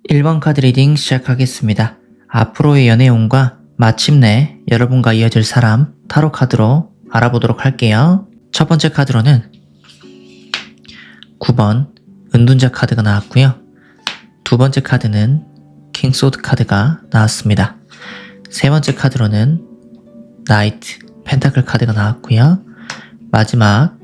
1번 카드 리딩 시작하겠습니다. 앞으로의 연애운과 마침내 여러분과 이어질 사람 타로 카드로 알아보도록 할게요. 첫 번째 카드로는 9번 은둔자 카드가 나왔고요. 두 번째 카드는 킹 소드 카드가 나왔습니다. 세 번째 카드로는 나이트 펜타클 카드가 나왔고요. 마지막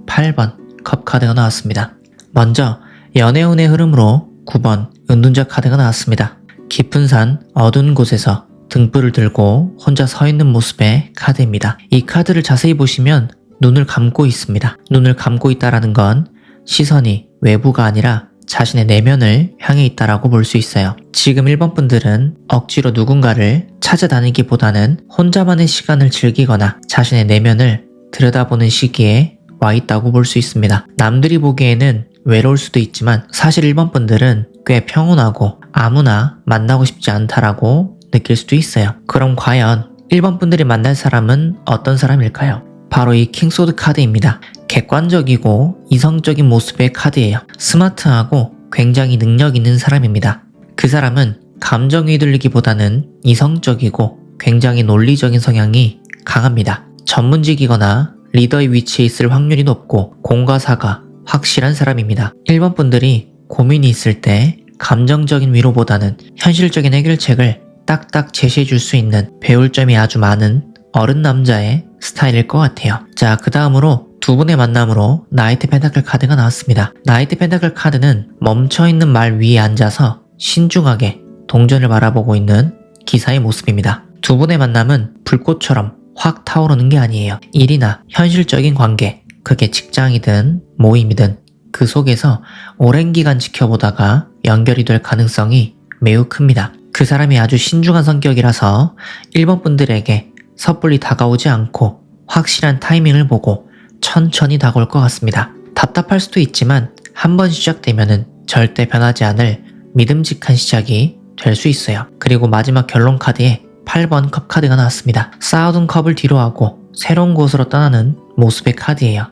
8번 컵 카드가 나왔습니다. 먼저 연애운의 흐름으로 9번 은둔자 카드가 나왔습니다. 깊은 산 어두운 곳에서 등불을 들고 혼자 서 있는 모습의 카드입니다. 이 카드를 자세히 보시면 눈을 감고 있습니다. 눈을 감고 있다는 건 시선이 외부가 아니라 자신의 내면을 향해 있다라고 볼 수 있어요. 지금 1번 분들은 억지로 누군가를 찾아다니기보다는 혼자만의 시간을 즐기거나 자신의 내면을 들여다보는 시기에 와 있다고 볼 수 있습니다. 남들이 보기에는 외로울 수도 있지만 사실 1번 분들은 꽤 평온하고 아무나 만나고 싶지 않다라고 느낄 수도 있어요. 그럼 과연 1번 분들이 만날 사람은 어떤 사람일까요? 바로 이 킹소드 카드입니다. 객관적이고 이성적인 모습의 카드예요. 스마트하고 굉장히 능력 있는 사람입니다. 그 사람은 감정에 휘둘리기보다는 이성적이고 굉장히 논리적인 성향이 강합니다. 전문직이거나 리더의 위치에 있을 확률이 높고 공과 사가 확실한 사람입니다. 1번 분들이 고민이 있을 때 감정적인 위로보다는 현실적인 해결책을 딱딱 제시해 줄 수 있는 배울 점이 아주 많은 어른 남자의 스타일일 것 같아요. 자, 그 다음으로 두 분의 만남으로 나이트 펜타클 카드가 나왔습니다. 나이트 펜타클 카드는 멈춰있는 말 위에 앉아서 신중하게 동전을 바라보고 있는 기사의 모습입니다. 두 분의 만남은 불꽃처럼 확 타오르는 게 아니에요. 일이나 현실적인 관계, 그게 직장이든 모임이든 그 속에서 오랜 기간 지켜보다가 연결이 될 가능성이 매우 큽니다. 그 사람이 아주 신중한 성격이라서 1번 분들에게 섣불리 다가오지 않고 확실한 타이밍을 보고 천천히 다가올 것 같습니다. 답답할 수도 있지만 한번 시작되면은 절대 변하지 않을 믿음직한 시작이 될 수 있어요. 그리고 마지막 결론 카드에 8번 컵 카드가 나왔습니다. 쌓아둔 컵을 뒤로하고 새로운 곳으로 떠나는 모습의 카드예요.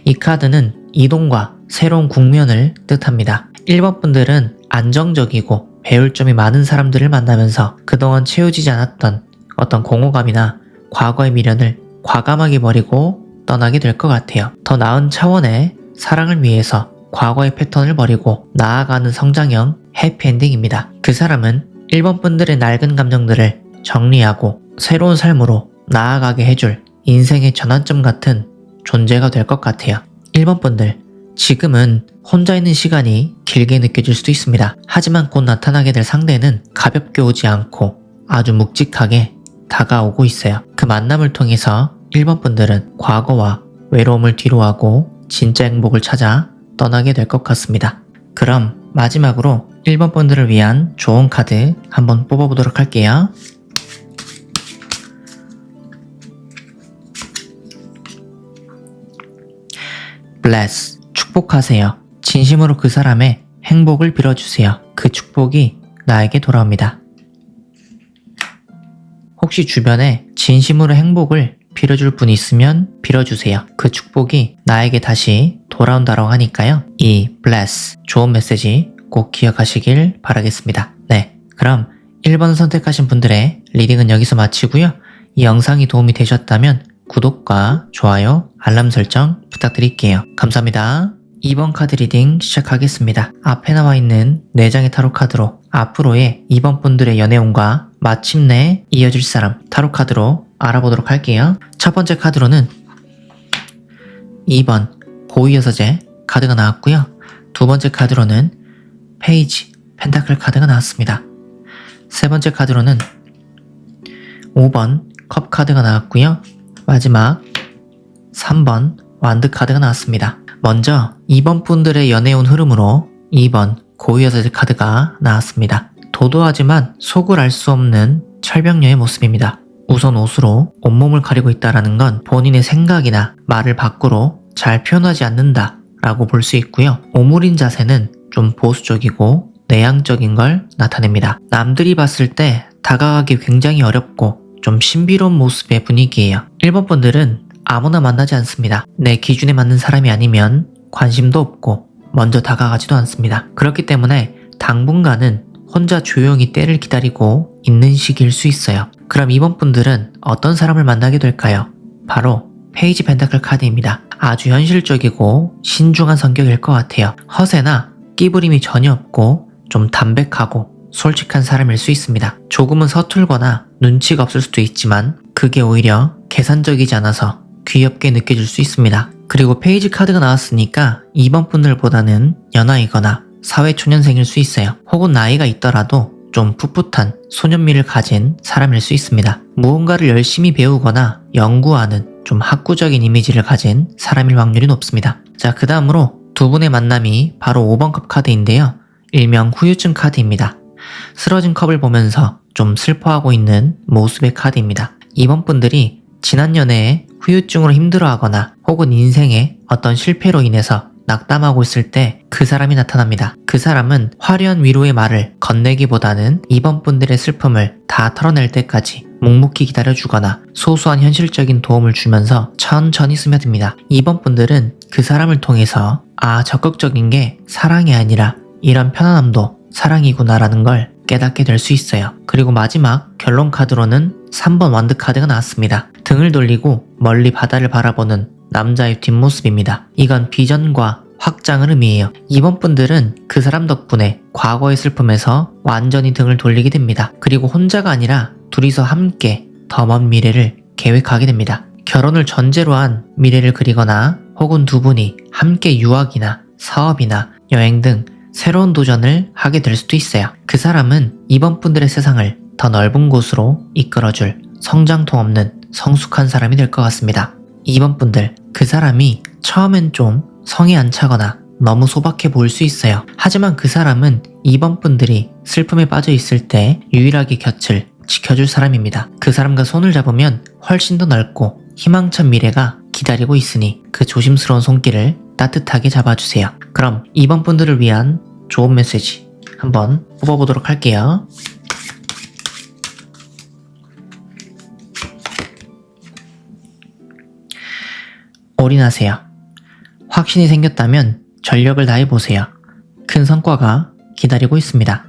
이 카드는 이동과 새로운 국면을 뜻합니다. 1번 분들은 안정적이고 배울 점이 많은 사람들을 만나면서 그동안 채워지지 않았던 어떤 공허감이나 과거의 미련을 과감하게 버리고 떠나게 될 것 같아요. 더 나은 차원의 사랑을 위해서 과거의 패턴을 버리고 나아가는 성장형 해피엔딩입니다. 그 사람은 1번 분들의 낡은 감정들을 정리하고 새로운 삶으로 나아가게 해줄 인생의 전환점 같은 존재가 될 것 같아요. 1번 분들, 지금은 혼자 있는 시간이 길게 느껴질 수도 있습니다. 하지만 곧 나타나게 될 상대는 가볍게 오지 않고 아주 묵직하게 다가오고 있어요. 그 만남을 통해서 1번 분들은 과거와 외로움을 뒤로하고 진짜 행복을 찾아 떠나게 될 것 같습니다. 그럼 마지막으로 1번 분들을 위한 좋은 카드 한번 뽑아보도록 할게요. Bless, 축복하세요. 진심으로 그 사람의 행복을 빌어주세요. 그 축복이 나에게 돌아옵니다. 혹시 주변에 진심으로 행복을 빌어줄 분이 있으면 빌어주세요. 그 축복이 나에게 다시 돌아온다고 하니까요. 이 bless, 좋은 메시지 꼭 기억하시길 바라겠습니다. 네, 그럼 1번 선택하신 분들의 리딩은 여기서 마치고요. 이 영상이 도움이 되셨다면 구독과 좋아요, 알람 설정 부탁드릴게요. 감사합니다. 2번 카드 리딩 시작하겠습니다. 앞에 나와 있는 4장의 타로 카드로 앞으로의 2번 분들의 연애운과 마침내 이어질 사람 타로 카드로 알아보도록 할게요. 첫 번째 카드로는 2번 고위여서제 카드가 나왔고요. 두 번째 카드로는 페이지 펜타클 카드가 나왔습니다. 세 번째 카드로는 5번 컵 카드가 나왔고요. 마지막 3번 완드 카드가 나왔습니다. 먼저 2번 분들의 연애운 흐름으로 2번 고위여자들 카드가 나왔습니다. 도도하지만 속을 알 수 없는 철벽녀의 모습입니다. 우선 옷으로 온몸을 가리고 있다는 건 본인의 생각이나 말을 밖으로 잘 표현하지 않는다 라고 볼 수 있고요. 오므린 자세는 좀 보수적이고 내향적인 걸 나타냅니다. 남들이 봤을 때 다가가기 굉장히 어렵고 좀 신비로운 모습의 분위기예요. 1번 분들은 아무나 만나지 않습니다. 내 기준에 맞는 사람이 아니면 관심도 없고 먼저 다가가지도 않습니다. 그렇기 때문에 당분간은 혼자 조용히 때를 기다리고 있는 시기일 수 있어요. 그럼 2번 분들은 어떤 사람을 만나게 될까요? 바로 페이지 펜타클 카드입니다. 아주 현실적이고 신중한 성격일 것 같아요. 허세나 끼부림이 전혀 없고 좀 담백하고 솔직한 사람일 수 있습니다. 조금은 서툴거나 눈치가 없을 수도 있지만 그게 오히려 계산적이지 않아서 귀엽게 느껴질 수 있습니다. 그리고 페이지 카드가 나왔으니까 2번 분들보다는 연하이거나 사회초년생일 수 있어요. 혹은 나이가 있더라도 좀 풋풋한 소년미를 가진 사람일 수 있습니다. 무언가를 열심히 배우거나 연구하는 좀 학구적인 이미지를 가진 사람일 확률이 높습니다. 자, 그 다음으로 두 분의 만남이 바로 5번컵 카드인데요. 일명 후유증 카드입니다. 쓰러진 컵을 보면서 좀 슬퍼하고 있는 모습의 카드입니다. 2번 분들이 지난 연애에 후유증으로 힘들어하거나 혹은 인생의 어떤 실패로 인해서 낙담하고 있을 때 그 사람이 나타납니다. 그 사람은 화려한 위로의 말을 건네기보다는 2번 분들의 슬픔을 다 털어낼 때까지 묵묵히 기다려주거나 소소한 현실적인 도움을 주면서 천천히 스며듭니다. 2번 분들은 그 사람을 통해서 적극적인 게 사랑이 아니라 이런 편안함도 사랑이구나라는 걸 깨닫게 될 수 있어요. 그리고 마지막 결론 카드로는 3번 완드 카드가 나왔습니다. 등을 돌리고 멀리 바다를 바라보는 남자의 뒷모습입니다. 이건 비전과 확장을 의미해요. 2번 분들은 그 사람 덕분에 과거의 슬픔에서 완전히 등을 돌리게 됩니다. 그리고 혼자가 아니라 둘이서 함께 더 먼 미래를 계획하게 됩니다. 결혼을 전제로 한 미래를 그리거나 혹은 두 분이 함께 유학이나 사업이나 여행 등 새로운 도전을 하게 될 수도 있어요. 그 사람은 2번 분들의 세상을 더 넓은 곳으로 이끌어줄 성장통 없는 성숙한 사람이 될 것 같습니다. 2번 분들, 그 사람이 처음엔 좀 성이 안 차거나 너무 소박해 보일 수 있어요. 하지만 그 사람은 2번 분들이 슬픔에 빠져 있을 때 유일하게 곁을 지켜줄 사람입니다. 그 사람과 손을 잡으면 훨씬 더 넓고 희망찬 미래가 기다리고 있으니 그 조심스러운 손길을 따뜻하게 잡아주세요. 그럼 2번 분들을 위한 좋은 메시지 한번 뽑아보도록 할게요. 올인하세요. 확신이 생겼다면 전력을 다해보세요. 큰 성과가 기다리고 있습니다.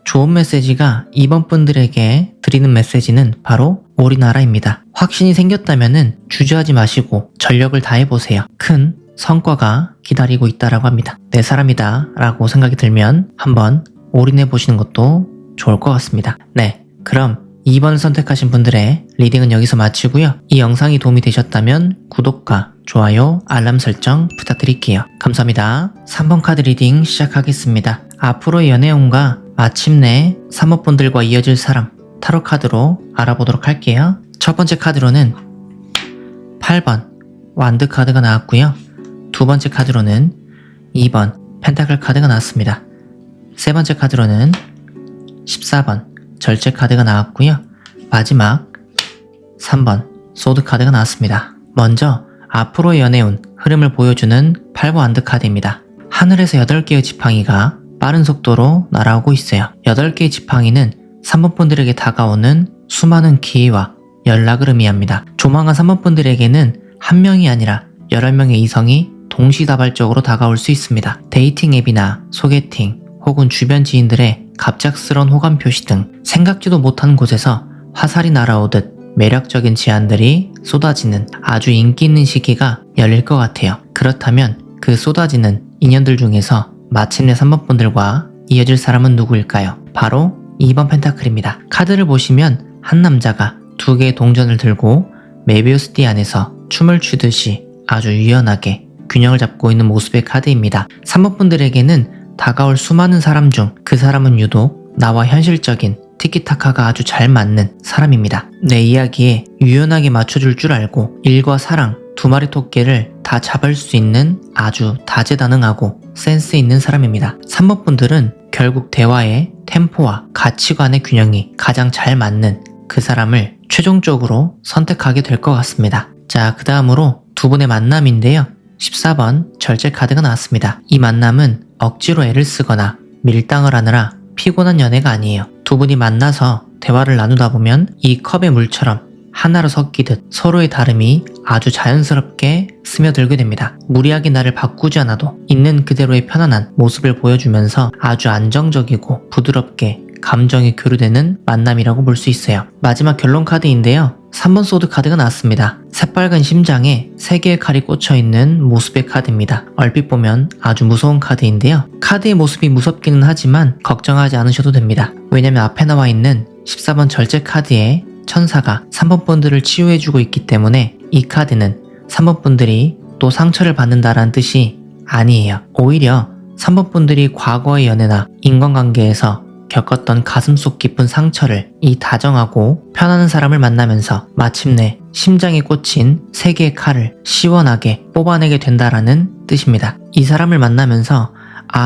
좋은 메시지가 2번 분들에게 드리는 메시지는 바로 올인하라입니다. 확신이 생겼다면 주저하지 마시고 전력을 다해보세요. 큰 성과가 기다리고 있다라고 합니다. 내 사람이다 라고 생각이 들면 한번 올인해보시는 것도 좋을 것 같습니다. 네, 그럼 2번을 선택하신 분들의 리딩은 여기서 마치고요. 이 영상이 도움이 되셨다면 구독과 좋아요, 알람 설정 부탁드릴게요. 감사합니다. 3번 카드 리딩 시작하겠습니다. 앞으로의 연애운과 마침내 3호 분들과 이어질 사랑 타로 카드로 알아보도록 할게요. 첫 번째 카드로는 8번 완드 카드가 나왔고요. 두 번째 카드로는 2번 펜타클 카드가 나왔습니다. 세 번째 카드로는 14번 절제 카드가 나왔고요. 마지막 3번 소드 카드가 나왔습니다. 먼저 앞으로의 연애운 흐름을 보여주는 8번 완드 카드입니다. 하늘에서 8개의 지팡이가 빠른 속도로 날아오고 있어요. 8개의 지팡이는 3번 분들에게 다가오는 수많은 기회와 연락을 의미합니다. 조만간 3번 분들에게는 한 명이 아니라 여러 명의 이성이 동시다발적으로 다가올 수 있습니다. 데이팅 앱이나 소개팅 혹은 주변 지인들의 갑작스러운 호감 표시 등 생각지도 못한 곳에서 화살이 날아오듯 매력적인 제안들이 쏟아지는 아주 인기 있는 시기가 열릴 것 같아요. 그렇다면 그 쏟아지는 인연들 중에서 마침내 3번 분들과 이어질 사람은 누구일까요? 바로 2번 펜타클입니다. 카드를 보시면 한 남자가 2개의 동전을 들고 메비우스 띠 안에서 춤을 추듯이 아주 유연하게 균형을 잡고 있는 모습의 카드입니다. 3번 분들에게는 다가올 수많은 사람 중 그 사람은 유독 나와 현실적인 티키타카가 아주 잘 맞는 사람입니다. 내 이야기에 유연하게 맞춰줄 줄 알고 일과 사랑 두 마리 토끼를 다 잡을 수 있는 아주 다재다능하고 센스 있는 사람입니다. 3번 분들은 결국 대화의 템포와 가치관의 균형이 가장 잘 맞는 그 사람을 최종적으로 선택하게 될 것 같습니다. 자, 그 다음으로 두 분의 만남인데요. 14번 절제 카드가 나왔습니다. 이 만남은 억지로 애를 쓰거나 밀당을 하느라 피곤한 연애가 아니에요. 두 분이 만나서 대화를 나누다 보면 이 컵의 물처럼 하나로 섞이듯 서로의 다름이 아주 자연스럽게 스며들게 됩니다. 무리하게 나를 바꾸지 않아도 있는 그대로의 편안한 모습을 보여주면서 아주 안정적이고 부드럽게 감정이 교류되는 만남이라고 볼 수 있어요. 마지막 결론 카드인데요. 3번 소드 카드가 나왔습니다. 새빨간 심장에 3개의 칼이 꽂혀있는 모습의 카드입니다. 얼핏 보면 아주 무서운 카드인데요. 카드의 모습이 무섭기는 하지만 걱정하지 않으셔도 됩니다. 왜냐면 앞에 나와 있는 14번 절제 카드에 천사가 3번 분들을 치유해주고 있기 때문에 이 카드는 3번 분들이 또 상처를 받는다라는 뜻이 아니에요. 오히려 3번 분들이 과거의 연애나 인간관계에서 겪었던 가슴속 깊은 상처를 이 다정하고 편안한 사람을 만나면서 마침내 심장에 꽂힌 3개의 칼을 시원하게 뽑아내게 된다라는 뜻입니다. 이 사람을 만나면서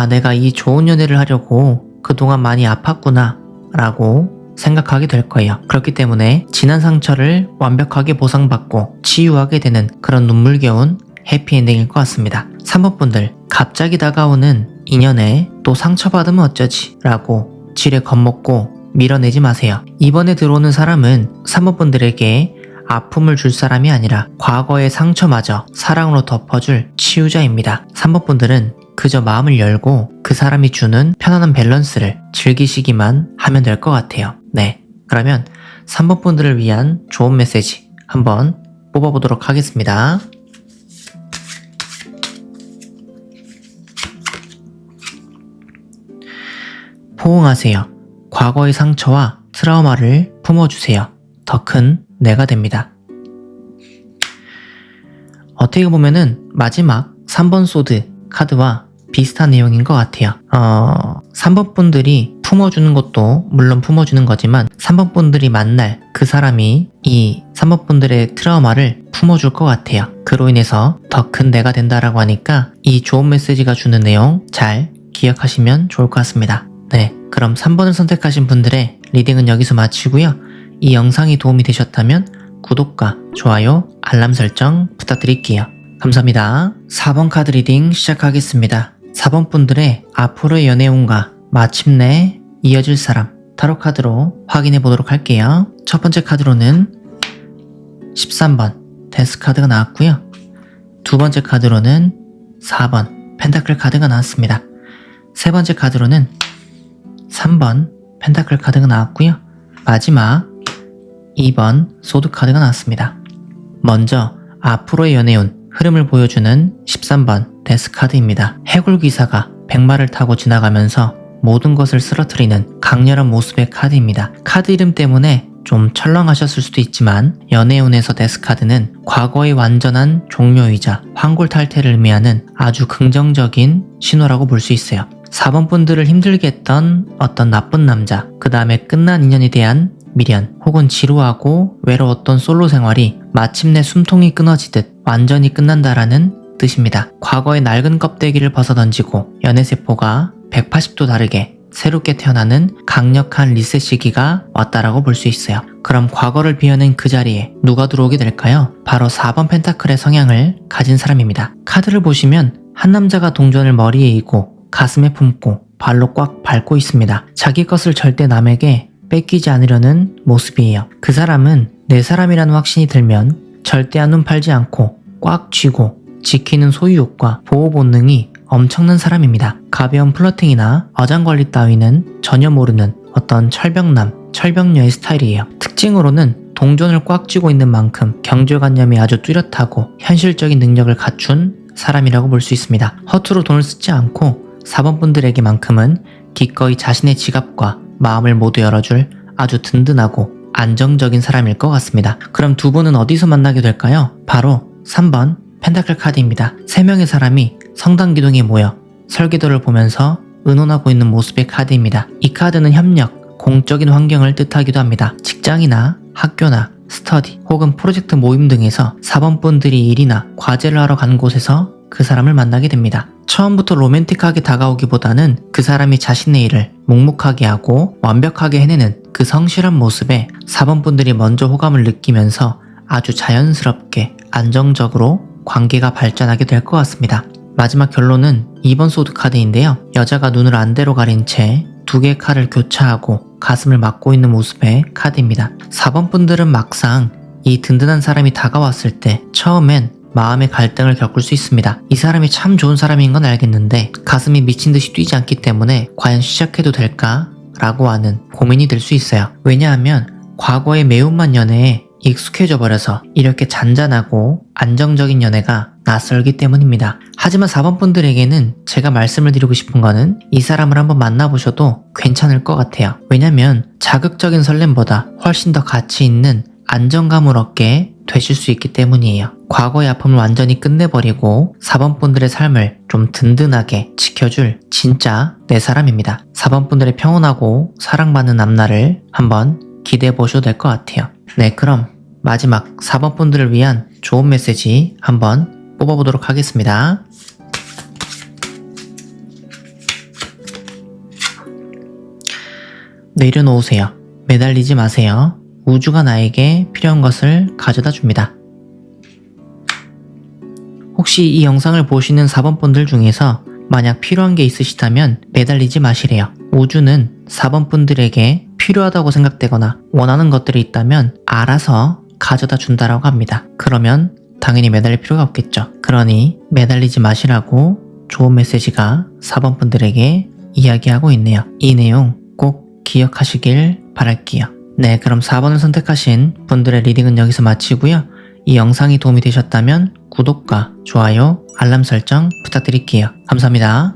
내가 이 좋은 연애를 하려고 그동안 많이 아팠구나 라고 생각하게 될 거예요. 그렇기 때문에 지난 상처를 완벽하게 보상받고 치유하게 되는 그런 눈물겨운 해피엔딩일 것 같습니다. 3번 분들, 갑자기 다가오는 인연에 또 상처받으면 어쩌지 라고 지레 겁먹고 밀어내지 마세요. 이번에 들어오는 사람은 3번 분들에게 아픔을 줄 사람이 아니라 과거의 상처마저 사랑으로 덮어줄 치유자입니다. 3번 분들은 그저 마음을 열고 그 사람이 주는 편안한 밸런스를 즐기시기만 하면 될 것 같아요. 네, 그러면 3번 분들을 위한 좋은 메시지 한번 뽑아보도록 하겠습니다. 포옹하세요. 과거의 상처와 트라우마를 품어주세요. 더 큰 내가 됩니다. 어떻게 보면은 마지막 3번 소드 카드와 비슷한 내용인 것 같아요. 3번 분들이 품어주는 것도 물론 품어주는 거지만 3번 분들이 만날 그 사람이 이 3번 분들의 트라우마를 품어줄 것 같아요. 그로 인해서 더 큰 내가 된다라고 하니까 이 좋은 메시지가 주는 내용 잘 기억하시면 좋을 것 같습니다. 네, 그럼 3번을 선택하신 분들의 리딩은 여기서 마치고요. 이 영상이 도움이 되셨다면 구독과 좋아요, 알람 설정 부탁드릴게요. 감사합니다. 4번 카드 리딩 시작하겠습니다. 4번 분들의 앞으로의 연애운과 마침내 이어질 사람 타로 카드로 확인해 보도록 할게요. 첫 번째 카드로는 13번 데스 카드가 나왔고요. 두 번째 카드로는 4번 펜타클 카드가 나왔습니다. 세 번째 카드로는 3번 펜타클 카드가 나왔고요. 마지막 2번 소드 카드가 나왔습니다. 먼저 앞으로의 연애운 흐름을 보여주는 13번 데스 카드입니다. 해골 기사가 백마를 타고 지나가면서 모든 것을 쓰러뜨리는 강렬한 모습의 카드입니다. 카드 이름 때문에 좀 철렁하셨을 수도 있지만 연애운에서 데스 카드는 과거의 완전한 종료이자 환골탈태를 의미하는 아주 긍정적인 신호라고 볼 수 있어요. 4번 분들을 힘들게 했던 어떤 나쁜 남자, 그 다음에 끝난 인연에 대한 미련, 혹은 지루하고 외로웠던 솔로 생활이 마침내 숨통이 끊어지듯 완전히 끝난다라는 뜻입니다. 과거의 낡은 껍데기를 벗어던지고 연애세포가 180도 다르게 새롭게 태어나는 강력한 리셋 시기가 왔다라고 볼 수 있어요. 그럼 과거를 비워낸 그 자리에 누가 들어오게 될까요? 바로 4번 펜타클의 성향을 가진 사람입니다. 카드를 보시면 한 남자가 동전을 머리에 이고 가슴에 품고 발로 꽉 밟고 있습니다. 자기 것을 절대 남에게 뺏기지 않으려는 모습이에요. 그 사람은 내 사람이라는 확신이 들면 절대 한눈 팔지 않고 꽉 쥐고 지키는 소유욕과 보호 본능이 엄청난 사람입니다. 가벼운 플러팅이나 어장관리 따위는 전혀 모르는 어떤 철벽남, 철벽녀의 스타일이에요. 특징으로는 동전을 꽉 쥐고 있는 만큼 경제관념이 아주 뚜렷하고 현실적인 능력을 갖춘 사람이라고 볼 수 있습니다. 허투루 돈을 쓰지 않고 4번 분들에게만큼은 기꺼이 자신의 지갑과 마음을 모두 열어줄 아주 든든하고 안정적인 사람일 것 같습니다. 그럼 두 분은 어디서 만나게 될까요? 바로 3번 펜타클 카드입니다. 3명의 사람이 성당 기둥에 모여 설계도를 보면서 의논하고 있는 모습의 카드입니다. 이 카드는 협력, 공적인 환경을 뜻하기도 합니다. 직장이나 학교나 스터디 혹은 프로젝트 모임 등에서 4번 분들이 일이나 과제를 하러 간 곳에서 그 사람을 만나게 됩니다. 처음부터 로맨틱하게 다가오기보다는 그 사람이 자신의 일을 묵묵하게 하고 완벽하게 해내는 그 성실한 모습에 4번 분들이 먼저 호감을 느끼면서 아주 자연스럽게 안정적으로 관계가 발전하게 될 것 같습니다. 마지막 결론은 2번 소드 카드인데요. 여자가 눈을 안대로 가린 채 두 개의 칼을 교차하고 가슴을 막고 있는 모습의 카드입니다. 4번 분들은 막상 이 든든한 사람이 다가왔을 때 처음엔 마음의 갈등을 겪을 수 있습니다. 이 사람이 참 좋은 사람인 건 알겠는데 가슴이 미친 듯이 뛰지 않기 때문에 과연 시작해도 될까? 라고 하는 고민이 들 수 있어요. 왜냐하면 과거의 매운맛 연애에 익숙해져 버려서 이렇게 잔잔하고 안정적인 연애가 낯설기 때문입니다. 하지만 4번 분들에게는 제가 말씀을 드리고 싶은 거는 이 사람을 한번 만나보셔도 괜찮을 것 같아요. 왜냐면 자극적인 설렘보다 훨씬 더 가치 있는 안정감을 얻게 되실 수 있기 때문이에요. 과거의 아픔을 완전히 끝내버리고 4번 분들의 삶을 좀 든든하게 지켜줄 진짜 내 사람입니다. 4번 분들의 평온하고 사랑받는 앞날을 한번 기대해 보셔도 될 것 같아요. 네, 그럼 마지막 4번 분들을 위한 좋은 메시지 한번 뽑아보도록 하겠습니다. 내려놓으세요. 매달리지 마세요. 우주가 나에게 필요한 것을 가져다 줍니다. 혹시 이 영상을 보시는 4번 분들 중에서 만약 필요한 게 있으시다면 매달리지 마시래요. 우주는 4번 분들에게 필요하다고 생각되거나 원하는 것들이 있다면 알아서 가져다 준다라고 합니다. 그러면 당연히 매달릴 필요가 없겠죠. 그러니 매달리지 마시라고 좋은 메시지가 4번 분들에게 이야기하고 있네요. 이 내용 꼭 기억하시길 바랄게요. 네, 그럼 4번을 선택하신 분들의 리딩은 여기서 마치고요. 이 영상이 도움이 되셨다면 구독과 좋아요, 알람 설정 부탁드릴게요. 감사합니다.